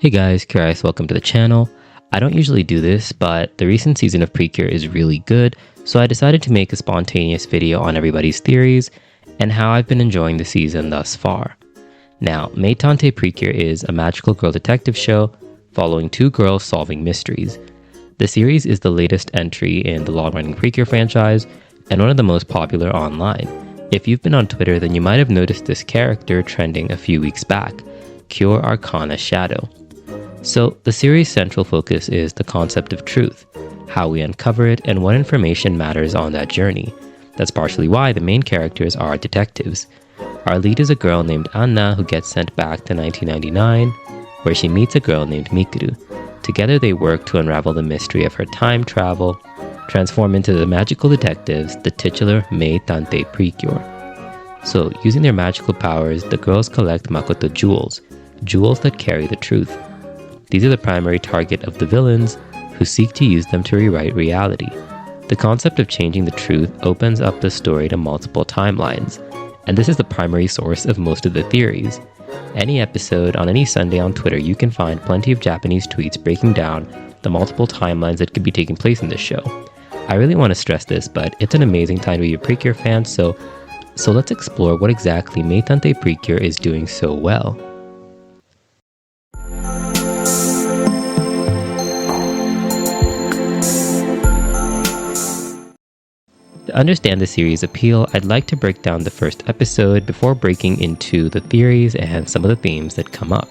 Hey guys, Cure, welcome to the channel. I don't usually do this, but the recent season of Precure is really good, so I decided to make a spontaneous video on everybody's theories and how I've been enjoying the season thus far. Now, Meitantei Precure is a magical girl detective show following two girls solving mysteries. The series is the latest entry in the long-running Precure franchise and one of the most popular online. If you've been on Twitter, then you might have noticed this character trending a few weeks back, Cure Arcana Shadow. So, the series' central focus is the concept of truth, how we uncover it, and what information matters on that journey. That's partially why the main characters are detectives. Our lead is a girl named Anna who gets sent back to 1999, where she meets a girl named Mikuru. Together they work to unravel the mystery of her time travel, transform into the magical detectives, the titular Meitantei Precure. So, using their magical powers, the girls collect Makoto jewels that carry the truth. These are the primary target of the villains, who seek to use them to rewrite reality. The concept of changing the truth opens up the story to multiple timelines, and this is the primary source of most of the theories. Any episode on any Sunday on Twitter, you can find plenty of Japanese tweets breaking down the multiple timelines that could be taking place in this show. I really want to stress this, but it's an amazing time to be a Precure fan, so let's explore what exactly Meitantei Precure is doing so well. To understand the series' appeal, I'd like to break down the first episode before breaking into the theories and some of the themes that come up.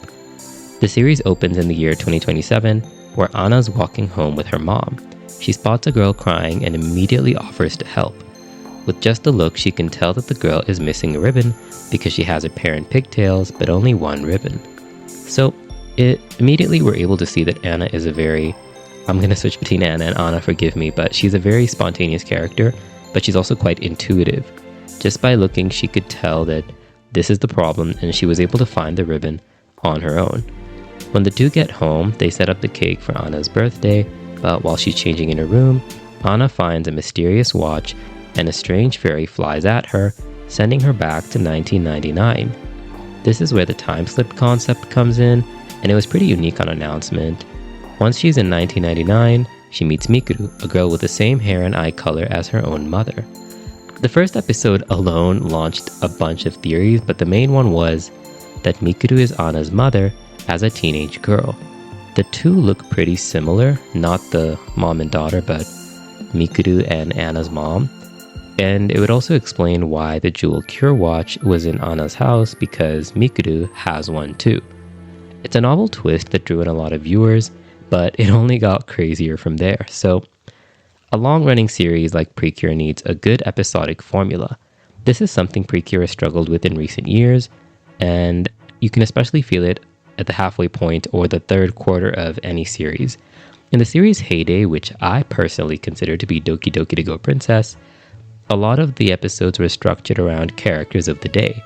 The series opens in the year 2027, where Anna's walking home with her mom. She spots a girl crying and immediately offers to help. With just a look, she can tell that the girl is missing a ribbon because she has her pair in pigtails, but only one ribbon. So, immediately we're able to see that Anna is I'm going to switch between Anna and Anna, forgive me, but she's a very spontaneous character, but she's also quite intuitive. Just by looking, she could tell that this is the problem, and she was able to find the ribbon on her own. When the two get home, they set up the cake for Anna's birthday, but while she's changing in her room, Anna finds a mysterious watch, and a strange fairy flies at her, sending her back to 1999. This is where the time slip concept comes in, and it was pretty unique on announcement. Once she's in 1999, she meets Mikuru, a girl with the same hair and eye color as her own mother. The first episode alone launched a bunch of theories, but the main one was that Mikuru is Anna's mother as a teenage girl. The two look pretty similar, not the mom and daughter, but Mikuru and Anna's mom. And it would also explain why the jewel Cure watch was in Anna's house, because Mikuru has one too. It's a novel twist that drew in a lot of viewers, but it only got crazier from there. So, a long-running series like Precure needs a good episodic formula. This is something Precure has struggled with in recent years, and you can especially feel it at the halfway point or the third quarter of any series. In the series' heyday, which I personally consider to be Doki Doki to Go Princess, a lot of the episodes were structured around characters of the day.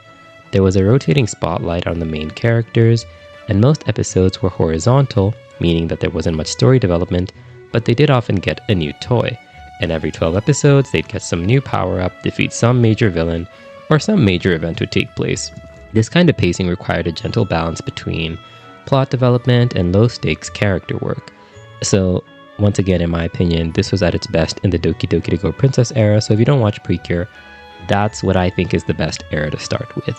There was a rotating spotlight on the main characters, and most episodes were horizontal, meaning that there wasn't much story development, but they did often get a new toy. And every 12 episodes, they'd get some new power-up, defeat some major villain, or some major event would take place. This kind of pacing required a gentle balance between plot development and low-stakes character work. So, once again, in my opinion, this was at its best in the Doki Doki to Go Princess era, so if you don't watch Precure, that's what I think is the best era to start with.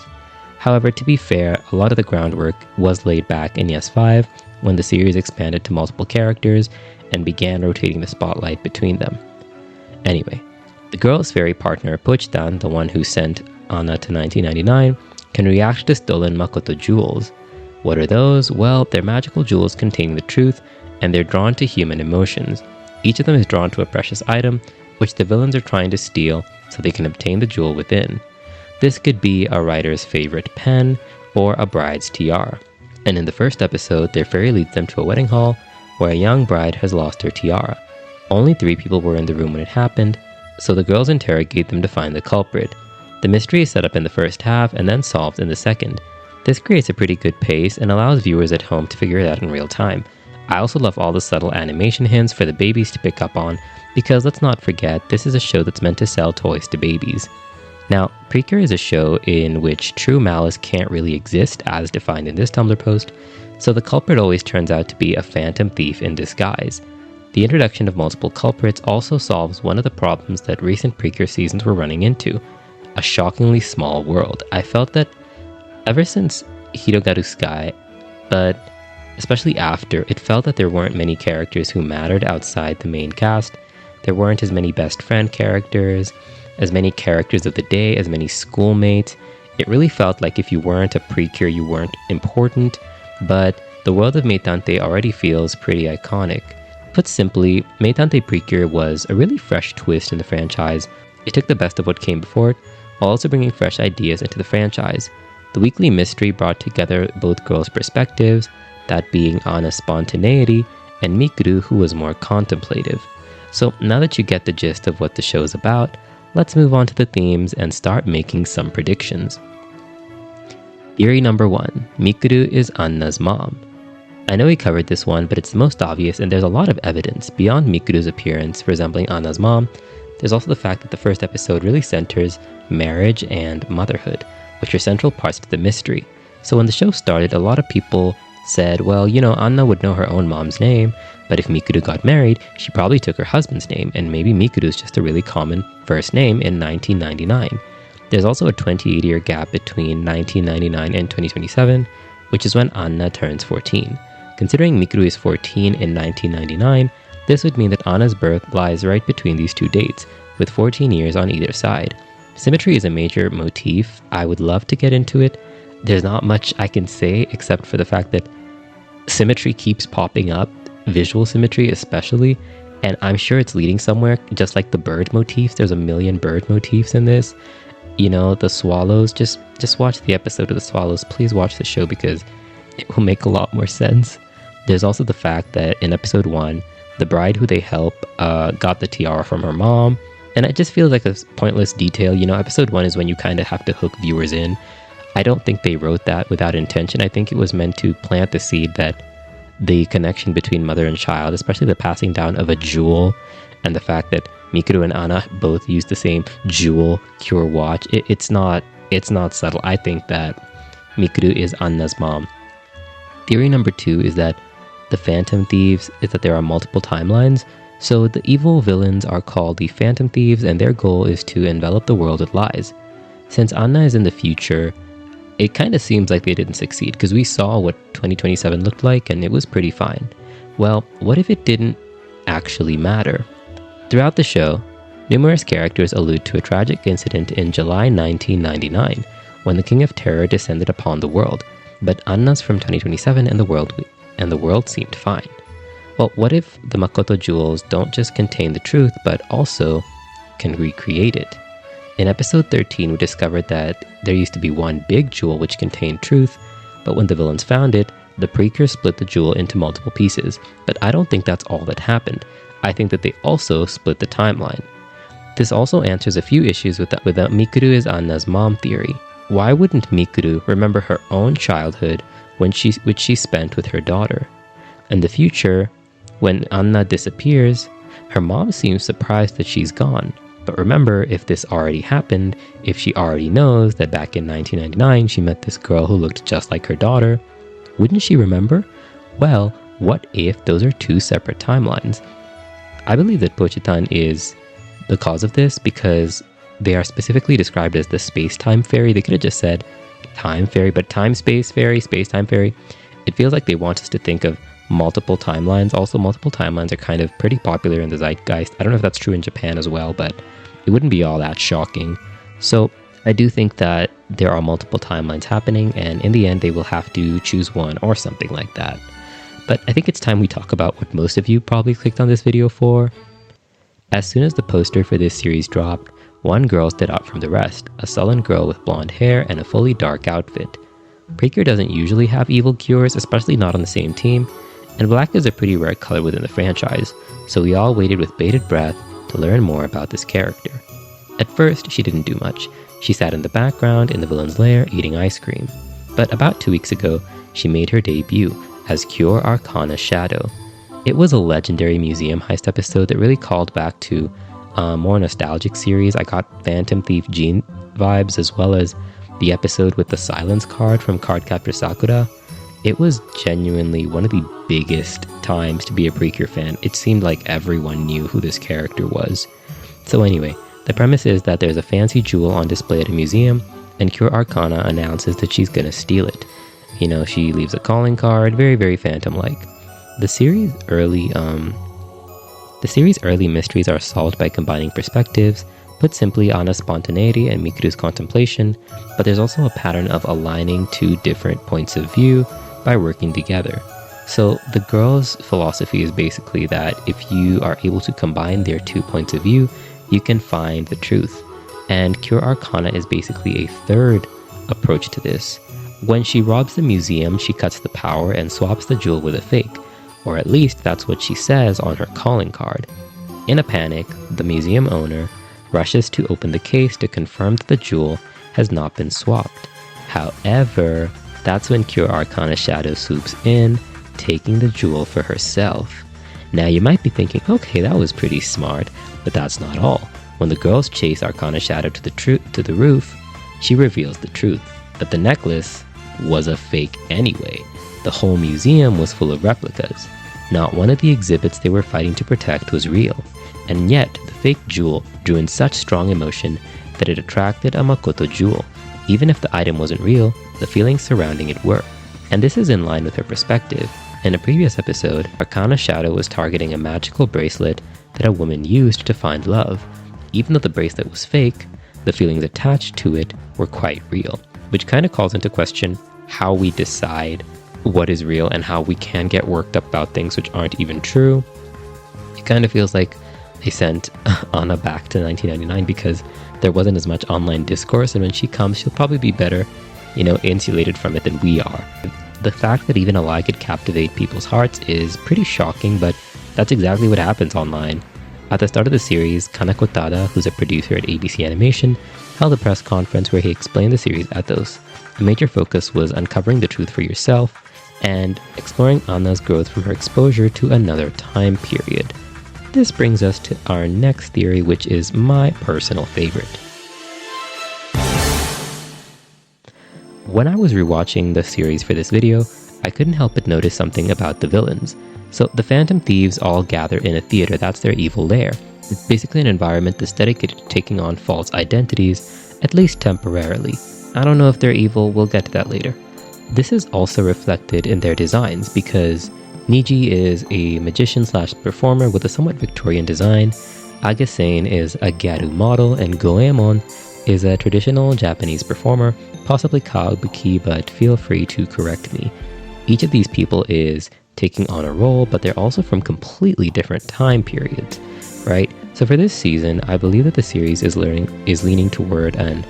However, to be fair, a lot of the groundwork was laid back in Yes 5, when the series expanded to multiple characters and began rotating the spotlight between them. Anyway, the girl's fairy partner, Puchtan, the one who sent Anna to 1999, can react to stolen Makoto jewels. What are those? Well, they're magical jewels containing the truth, and they're drawn to human emotions. Each of them is drawn to a precious item, which the villains are trying to steal so they can obtain the jewel within. This could be a writer's favorite pen or a bride's tiara. And in the first episode, their fairy leads them to a wedding hall where a young bride has lost her tiara. Only 3 people were in the room when it happened, so the girls interrogate them to find the culprit. The mystery is set up in the first half and then solved in the second. This creates a pretty good pace and allows viewers at home to figure it out in real time. I also love all the subtle animation hints for the babies to pick up on, because let's not forget, this is a show that's meant to sell toys to babies. Now, Precure is a show in which true malice can't really exist as defined in this Tumblr post, so the culprit always turns out to be a phantom thief in disguise. The introduction of multiple culprits also solves one of the problems that recent Precure seasons were running into, a shockingly small world. I felt that ever since Hirogaru Sky, but especially after, it felt that there weren't many characters who mattered outside the main cast. There weren't as many best friend characters, as many characters of the day, as many schoolmates. It really felt like if you weren't a Precure, you weren't important, but the world of Meitantei already feels pretty iconic. Put simply, Meitantei Precure was a really fresh twist in the franchise. It took the best of what came before it, while also bringing fresh ideas into the franchise. The weekly mystery brought together both girls' perspectives, that being Anna's spontaneity, and Mikuru, who was more contemplative. So now that you get the gist of what the show is about, let's move on to the themes and start making some predictions. Theory number 1. Mikuru is Anna's mom. I know we covered this one, but it's the most obvious, and there's a lot of evidence. Beyond Mikuru's appearance resembling Anna's mom, there's also the fact that the first episode really centers marriage and motherhood, which are central parts to the mystery. So when the show started, a lot of people said, well, Anna would know her own mom's name, but if Mikuru got married, she probably took her husband's name, and maybe Mikuru's just a really common first name in 1999. There's also a 28-year gap between 1999 and 2027, which is when Anna turns 14. Considering Mikuru is 14 in 1999, this would mean that Anna's birth lies right between these two dates, with 14 years on either side. Symmetry is a major motif. I would love to get into it. There's not much I can say except for the fact that symmetry keeps popping up, visual symmetry especially, and I'm sure it's leading somewhere, just like the bird motifs. There's a million bird motifs in this. The swallows, just watch the episode of the swallows. Please watch the show because it will make a lot more sense. There's also the fact that in episode 1, the bride who they help got the tiara from her mom, and it just feels like a pointless detail. Episode 1 is when you kind of have to hook viewers in. I don't think they wrote that without intention. I think it was meant to plant the seed that the connection between mother and child, especially the passing down of a jewel, and the fact that Mikuru and Anna both use the same jewel Cure watch, it's not subtle. I think that Mikuru is Anna's mom. Theory number 2 is that the Phantom Thieves is that there are multiple timelines. So the evil villains are called the Phantom Thieves, and their goal is to envelop the world with lies. Since Anna is in the future, it kind of seems like they didn't succeed, because we saw what 2027 looked like and it was pretty fine. Well, what if it didn't actually matter? Throughout the show, numerous characters allude to a tragic incident in July 1999, when the King of Terror descended upon the world, but Anna's from 2027 and the world seemed fine. Well, what if the Makoto jewels don't just contain the truth, but also can recreate it? In episode 13, we discovered that there used to be one big jewel which contained truth, but when the villains found it, the Precure split the jewel into multiple pieces. But I don't think that's all that happened. I think that they also split the timeline. This also answers a few issues with the Mikuru is Anna's mom theory. Why wouldn't Mikuru remember her own childhood which she spent with her daughter? In the future, when Anna disappears, her mom seems surprised that she's gone. But remember, if this already happened, if she already knows that back in 1999 she met this girl who looked just like her daughter, wouldn't she remember? Well, what if those are two separate timelines? I believe that Pochitan is the cause of this because they are specifically described as the space-time fairy. They could have just said time fairy, but time-space fairy, space-time fairy. It feels like they want us to think of multiple timelines. Also, multiple timelines are kind of pretty popular in the zeitgeist. I don't know if that's true in Japan as well, but it wouldn't be all that shocking. So I do think that there are multiple timelines happening, and in the end they will have to choose one or something like that. But I think it's time we talk about what most of you probably clicked on this video for. As soon as the poster for this series dropped, one girl stood out from the rest, a sullen girl with blonde hair and a fully dark outfit. Precure doesn't usually have evil cures, especially not on the same team, and black is a pretty rare color within the franchise, so we all waited with bated breath to learn more about this character. At first, she didn't do much. She sat in the background in the villain's lair eating ice cream. But about 2 weeks ago, she made her debut as Cure Arcana Shadow. It was a legendary museum heist episode that really called back to a more nostalgic series. I got Phantom Thief vibes, as well as the episode with the silence card from Cardcaptor Sakura. It was genuinely one of the biggest times to be a Precure fan. It seemed like everyone knew who this character was. So anyway, the premise is that there's a fancy jewel on display at a museum, and Cure Arcana announces that she's gonna steal it. You know, she leaves a calling card, very, very Phantom-like. The series' early mysteries are solved by combining perspectives. Put simply, Anna's spontaneity and Mikuru's contemplation, but there's also a pattern of aligning two different points of view by working together. So the girl's philosophy is basically that if you are able to combine their two points of view, you can find the truth. And Cure Arcana is basically a third approach to this. When she robs the museum, she cuts the power and swaps the jewel with a fake, or at least that's what she says on her calling card. In a panic, the museum owner rushes to open the case to confirm that the jewel has not been swapped. However, that's when Cure Arcana Shadow swoops in, taking the jewel for herself. Now you might be thinking, okay, that was pretty smart, but that's not all. When the girls chase Arcana Shadow to the roof, she reveals the truth, that the necklace was a fake anyway. The whole museum was full of replicas. Not one of the exhibits they were fighting to protect was real, and yet the fake jewel drew in such strong emotion that it attracted a Makoto jewel. Even if the item wasn't real, the feelings surrounding it were. And this is in line with her perspective. In a previous episode, Arcana Shadow was targeting a magical bracelet that a woman used to find love. Even though the bracelet was fake, the feelings attached to it were quite real, which kind of calls into question how we decide what is real and how we can get worked up about things which aren't even true. It kind of feels like they sent Anna back to 1999 because there wasn't as much online discourse, and when she comes, she'll probably be better, insulated from it than we are. The fact that even a lie could captivate people's hearts is pretty shocking, but that's exactly what happens online. At the start of the series, Kanako Tada, who's a producer at ABC Animation, held a press conference where he explained the series' ethos. A major focus was uncovering the truth for yourself and exploring Anna's growth from her exposure to another time period. This brings us to our next theory, which is my personal favorite. When I was rewatching the series for this video, I couldn't help but notice something about the villains. So the Phantom Thieves all gather in a theater. That's their evil lair. It's basically an environment that's dedicated to taking on false identities, at least temporarily. I don't know if they're evil, we'll get to that later. This is also reflected in their designs because Niji is a magician/performer with a somewhat Victorian design, Agasane is a Gyaru model, and Goemon is a traditional Japanese performer, possibly Kabuki, but feel free to correct me. Each of these people is taking on a role, but they're also from completely different time periods, right? So for this season, I believe that the series is leaning toward an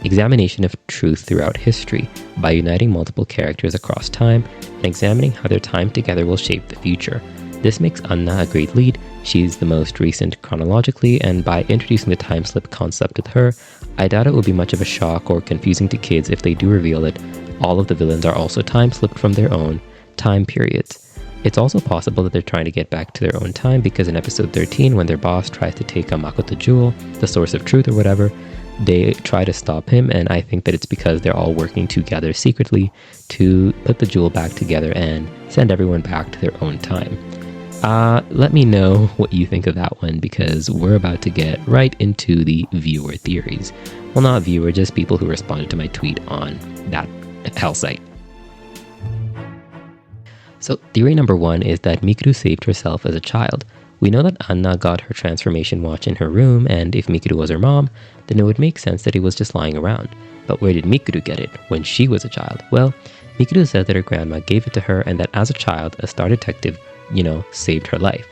examination of truth throughout history by uniting multiple characters across time and examining how their time together will shape the future. This makes Anna a great lead. She's the most recent chronologically, and by introducing the time slip concept with her, I doubt it will be much of a shock or confusing to kids if they do reveal that all of the villains are also time slipped from their own time periods. It's also possible that they're trying to get back to their own time because in episode 13, when their boss tries to take a Makoto Jewel, the source of truth or whatever, they try to stop him, and I think that it's because they're all working together secretly to put the jewel back together and send everyone back to their own time. Let me know what you think of that one, because we're about to get right into the viewer theories. Well, not viewer, just people who responded to my tweet on that hell site. So theory number 1 is that Mikuru saved herself as a child. We know that Anna got her transformation watch in her room, and if Mikuru was her mom, then it would make sense that it was just lying around. But where did Mikuru get it when she was a child? Well, Mikuru said that her grandma gave it to her and that as a child, a Star Detective, saved her life.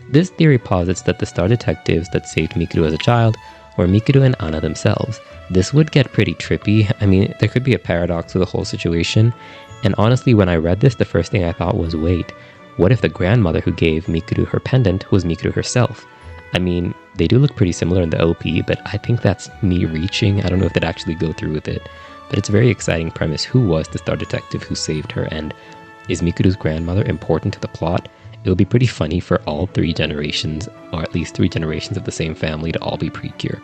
This theory posits that the Star Detectives that saved Mikuru as a child were Mikuru and Anna themselves. This would get pretty trippy. I mean, there could be a paradox to the whole situation. And honestly, when I read this, the first thing I thought was, wait, what if the grandmother who gave Mikuru her pendant was Mikuru herself? I mean, they do look pretty similar in the OP, but I think that's me reaching. I don't know if they'd actually go through with it. But it's a very exciting premise. Who was the Star Detective who saved her? And is Mikuru's grandmother important to the plot? It would be pretty funny for all 3 generations, or at least 3 generations of the same family, to all be Precure.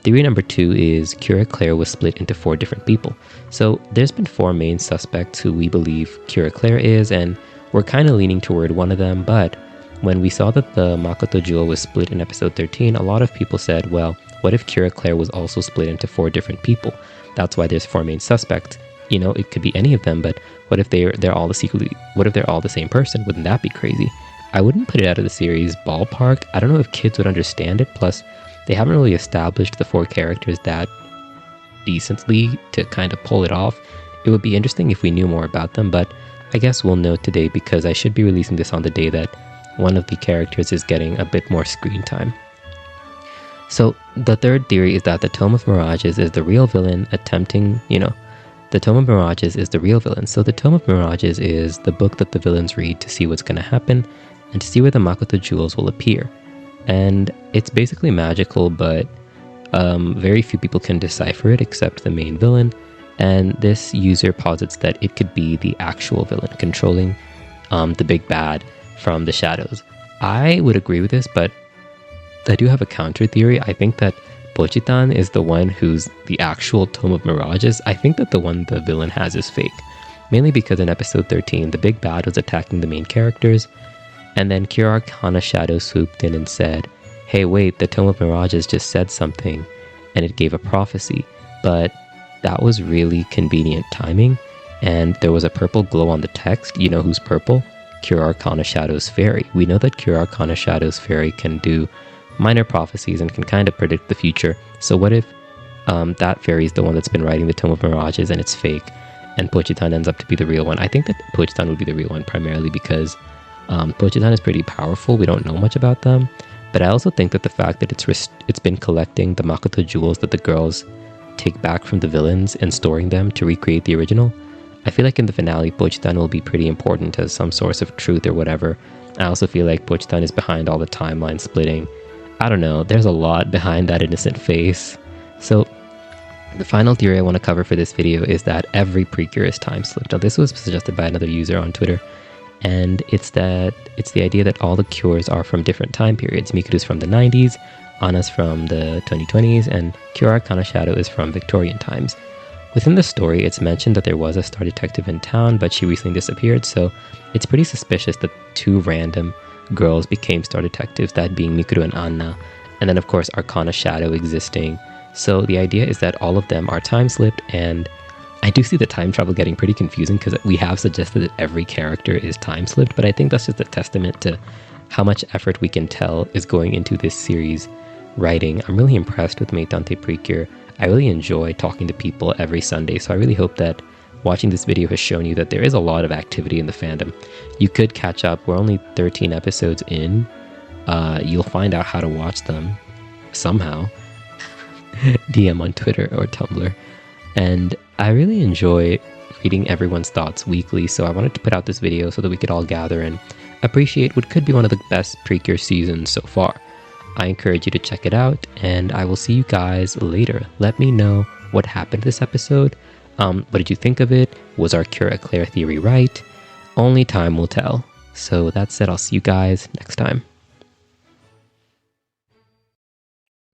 Theory number 2 is Cure Eclair was split into 4 different people. So there's been 4 main suspects who we believe Cure Eclair is, and we're kind of leaning toward one of them, but when we saw that the Makoto Jewel was split in episode 13, a lot of people said, well, what if Cure Eclair was also split into 4 different people? That's why there's 4 main suspects. You know, it could be any of them, but what if they're all what if they're all the same person? Wouldn't that be crazy? I wouldn't put it out of the series ballpark. I don't know if kids would understand it, plus they haven't really established the 4 characters that decently to kind of pull it off. It would be interesting if we knew more about them, but I guess we'll know today because I should be releasing this on the day that one of the characters is getting a bit more screen time. So the third theory is that the Tome of Mirages is the real villain attempting, the Tome of Mirages is the real villain. So the Tome of Mirages is the book that the villains read to see what's going to happen and to see where the Makoto jewels will appear. And it's basically magical, but very few people can decipher it except the main villain. And this user posits that it could be the actual villain controlling the big bad from the shadows. I would agree with this, but I do have a counter theory. I think that Pochitan is the one who's the actual Tome of Mirages. I think that the one the villain has is fake. Mainly because in episode 13, the big bad was attacking the main characters, and then Cure Arcana Shadow swooped in and said, hey wait, the Tome of Mirages just said something, and it gave a prophecy. But that was really convenient timing, and there was a purple glow on the text. You know who's purple? Cure Arcana Shadow's fairy. We know that Cure Arcana Shadow's fairy can do minor prophecies and can kind of predict the future. So what if that fairy is the one that's been writing the Tome of Mirages and it's fake, and Pochitan ends up to be the real one? I think that Pochitan would be the real one primarily because Pochitan is pretty powerful. We don't know much about them, but I also think that the fact that it's been collecting the Makoto jewels that the girls take back from the villains and storing them to recreate the original, I feel like in the finale Pochitan will be pretty important as some source of truth or whatever. I also feel like Pochitan is behind all the timeline splitting. I don't know, there's a lot behind that innocent face. So the final theory I want to cover for this video is that every Precure is time slipped. Now this was suggested by another user on Twitter, and it's the idea that all the cures are from different time periods. Mikuru's from the 90s, Anna's from the 2020s, and Cure Arcana Shadow is from Victorian times. Within the story, it's mentioned that there was a Star Detective in town, but she recently disappeared, so it's pretty suspicious that 2 random girls became Star Detectives, that being Mikuru and Anna, and then of course Arcana Shadow existing. So the idea is that all of them are time slipped, and I do see the time travel getting pretty confusing because we have suggested that every character is time slipped, but I think that's just a testament to how much effort we can tell is going into this series writing. I'm really impressed with Meitantei Precure. I really enjoy talking to people every Sunday, so I really hope that watching this video has shown you that there is a lot of activity in the fandom. You could catch up. We're only 13 episodes in. You'll find out how to watch them somehow. DM on Twitter or Tumblr. And I really enjoy reading everyone's thoughts weekly, so I wanted to put out this video so that we could all gather and appreciate what could be one of the best Precure seasons so far. I encourage you to check it out, and I will see you guys later. Let me know what happened this episode. What did you think of it? Was our Cure Eclair theory right? Only time will tell. So that said, I'll see you guys next time.